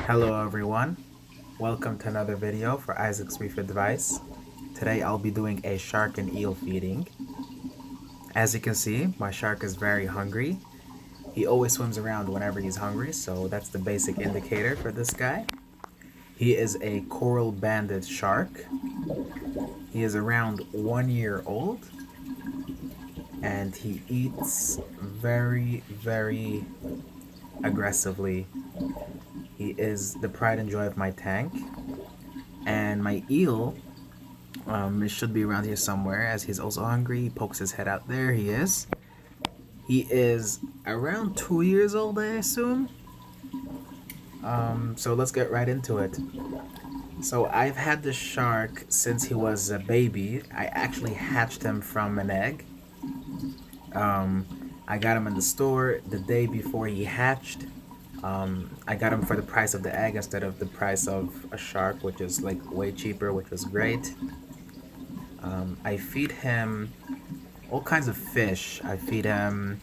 Hello everyone, welcome to another video for Isaac's Reef Advice. Today I'll be doing a shark and eel feeding. As you can see, my shark is very hungry. He always swims around whenever he's hungry, so that's the basic indicator for this guy. He is a coral banded shark. He is around 1 year old and he eats very aggressively. He is the pride and joy of my tank. And my eel, it should be around here somewhere, as he's also hungry. He pokes his head out. There he is. He is around 2 years old, I assume. So let's get right into it. So I've had this shark since he was a baby. I actually hatched him from an egg. I got him in the store the day before he hatched. I got him for the price of the egg instead of the price of a shark, which is like way cheaper, which was great. I feed him all kinds of fish. I feed him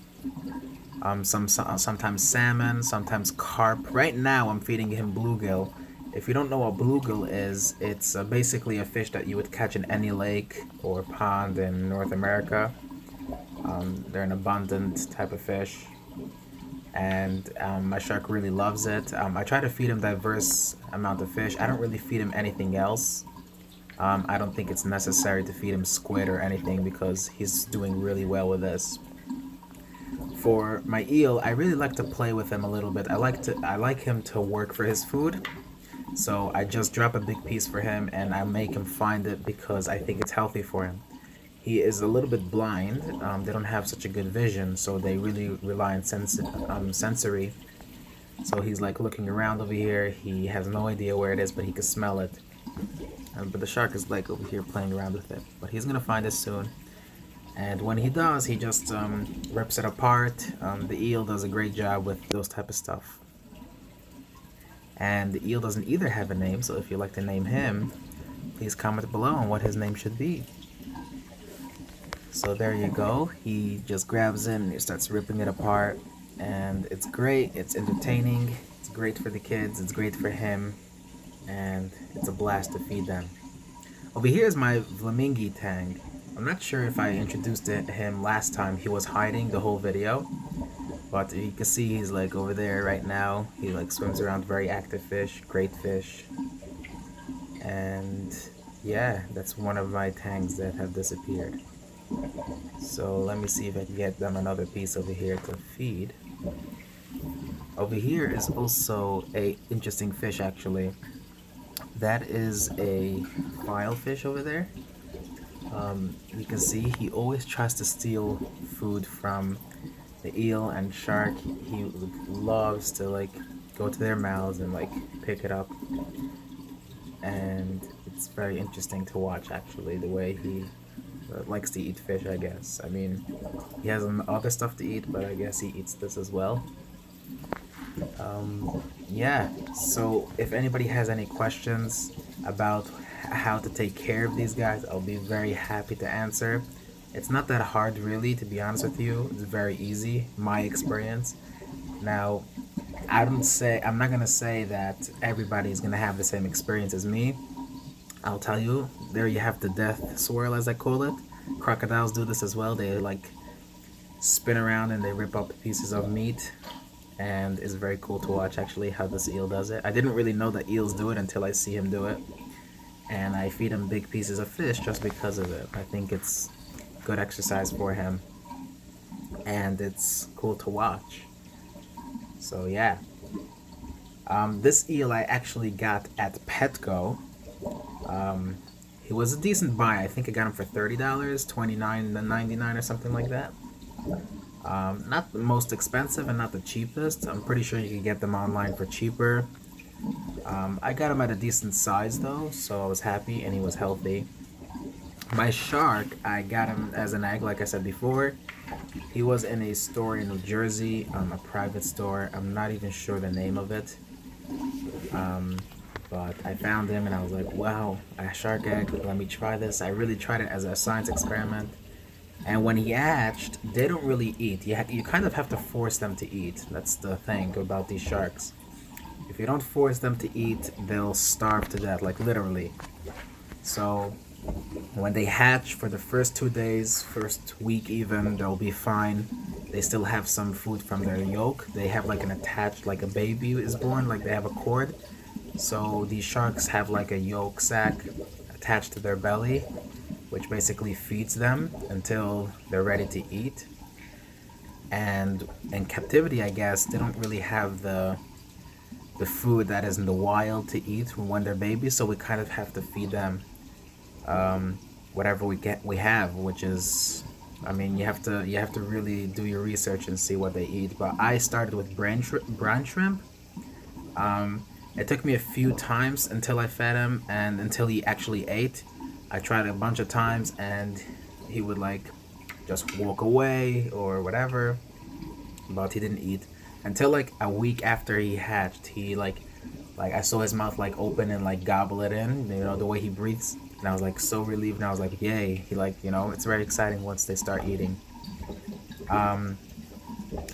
sometimes salmon, sometimes carp. Right now I'm feeding him bluegill. If you don't know what bluegill is, it's basically a fish that you would catch in any lake or pond in North America. They're an abundant type of fish, and my shark really loves it. I try to feed him diverse amount of fish. I don't really feed him anything else. I don't think it's necessary to feed him squid or anything because he's doing really well with this. For my eel, I really like to play with him a little bit. I like him to work for his food. So I just drop a big piece for him and I make him find it because I think it's healthy for him. He is a little bit blind. They don't have such a good vision, so they really rely on sensory. So he's like looking around over here. He has no idea where it is, but he can smell it. But the shark is like over here playing around with it. But he's gonna find it soon. And when he does, he just rips it apart. The eel does a great job with those type of stuff. And the eel doesn't either have a name, so if you'd like to name him, please comment below on what his name should be. So there you go. He just grabs it and he starts ripping it apart, and it's great. It's entertaining. It's great for the kids. It's great for him, and it's a blast to feed them. Over here is my flamingo tank. I'm not sure if I introduced him last time. He was hiding the whole video, but you can see he's like over there right now. He like swims around, very active fish, great fish. And yeah, that's one of my tanks that have disappeared. So let me see if I can get them another piece over here to feed. Over here is also a interesting fish actually. That is a filefish over there. You can see he always tries to steal food from the eel and shark. He loves to like go to their mouths and like pick it up, and it's very interesting to watch actually, the way he likes to eat fish, I guess. I mean, he has other stuff to eat, but I guess he eats this as well. Yeah, so if anybody has any questions about how to take care of these guys, I'll be very happy to answer. It's not that hard really, to be honest with you. It's very easy, my experience. Now, I'm not gonna say that everybody's gonna have the same experience as me. I'll tell you, there you have the death swirl, as I call it. Crocodiles do this as well. They like spin around and they rip up pieces of meat, and it's very cool to watch actually how this eel does it. I didn't really know that eels do it until I see him do it, and I feed him big pieces of fish just because of it. I think it's good exercise for him, and it's cool to watch. So yeah, this eel I actually got at Petco. He was a decent buy. I think I got him for $30, $29.99 or something like that. Not the most expensive and not the cheapest. I'm pretty sure you can get them online for cheaper. I got him at a decent size though, so I was happy, and he was healthy. My shark, I got him as an egg, like I said before. He was in a store in New Jersey, a private store. I'm not even sure the name of it. But I found him and I was like, wow, a shark egg, let me try this. I really tried it as a science experiment. And when he hatched, they don't really eat. You kind of have to force them to eat. That's the thing about these sharks. If you don't force them to eat, they'll starve to death, like literally. So when they hatch for the first 2 days, first week even, they'll be fine. They still have some food from their yolk. They have like an attached, like a baby is born, like they have a cord. So these sharks have like a yolk sac attached to their belly, which basically feeds them until they're ready to eat. And in captivity, I guess, they don't really have the food that is in the wild to eat when they're babies, so we kind of have to feed them whatever we have, which is, I mean, you have to really do your research and see what they eat. But I started with brine shrimp. It took me a few times until I fed him and until he actually ate. I tried a bunch of times and he would like just walk away or whatever, but he didn't eat until like a week after he hatched. He like I saw his mouth like open and like gobble it in, you know, the way he breathes, and I was like so relieved, and I was like, yay. He like, you know, it's very exciting once they start eating.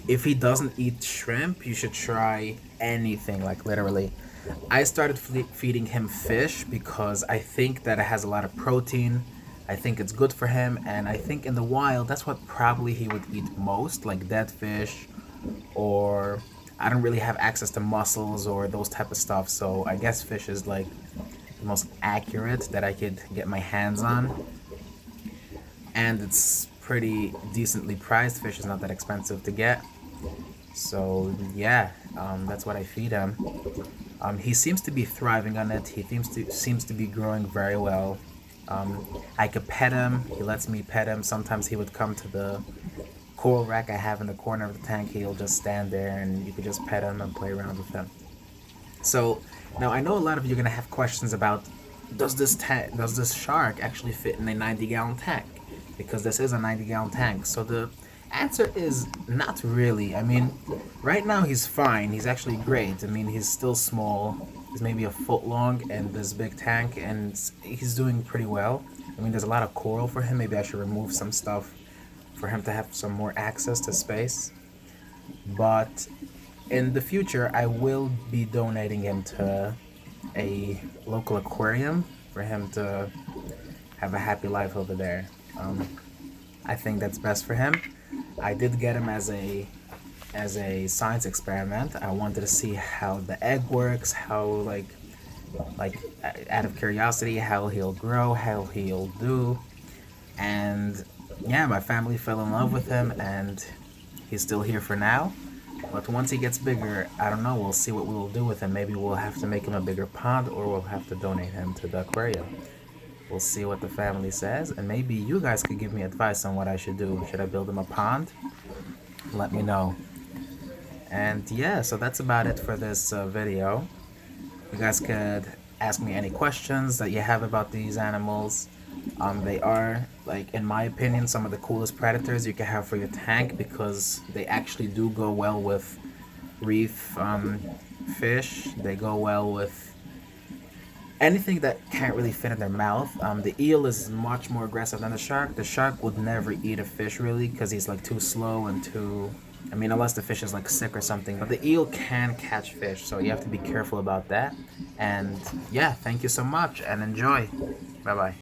If he doesn't eat shrimp, you should try anything, like literally. I started feeding him fish because I think that it has a lot of protein. I think it's good for him, and I think in the wild that's what probably he would eat most, like dead fish, or I don't really have access to mussels or those type of stuff, so I guess fish is like the most accurate that I could get my hands on. And it's pretty decently priced. Fish is not that expensive to get. So yeah, that's what I feed him. He seems to be thriving on it. He seems to be growing very well. I could pet him. He lets me pet him. Sometimes he would come to the coral rack I have in the corner of the tank. He'll just stand there and you could just pet him and play around with him. So now I know a lot of you are gonna have questions about, does this shark actually fit in a 90-gallon tank? Because this is a 90-gallon tank. So the answer is not really. I mean, right now he's fine. He's actually great. I mean, he's still small. He's maybe a foot long in this big tank, and he's doing pretty well. I mean, there's a lot of coral for him. Maybe I should remove some stuff for him to have some more access to space. But in the future, I will be donating him to a local aquarium for him to have a happy life over there. I think that's best for him. I did get him as a science experiment. I wanted to see how the egg works, how like out of curiosity, how he'll grow, how he'll do. And yeah, my family fell in love with him, and he's still here for now. But once he gets bigger, I don't know, we'll see what we'll do with him. Maybe we'll have to make him a bigger pond, or we'll have to donate him to the aquarium. We'll see what the family says, and maybe you guys could give me advice on what I should do. Should I build him a pond? Let me know. And yeah, so that's about it for this video. You guys could ask me any questions that you have about these animals. They are, like, in my opinion, some of the coolest predators you can have for your tank, because they actually do go well with reef fish. They go well with anything that can't really fit in their mouth. The eel is much more aggressive than the shark. The shark would never eat a fish, really, because he's like too slow and too, I mean, unless the fish is like sick or something. But the eel can catch fish, so you have to be careful about that. And yeah, thank you so much and enjoy. Bye bye.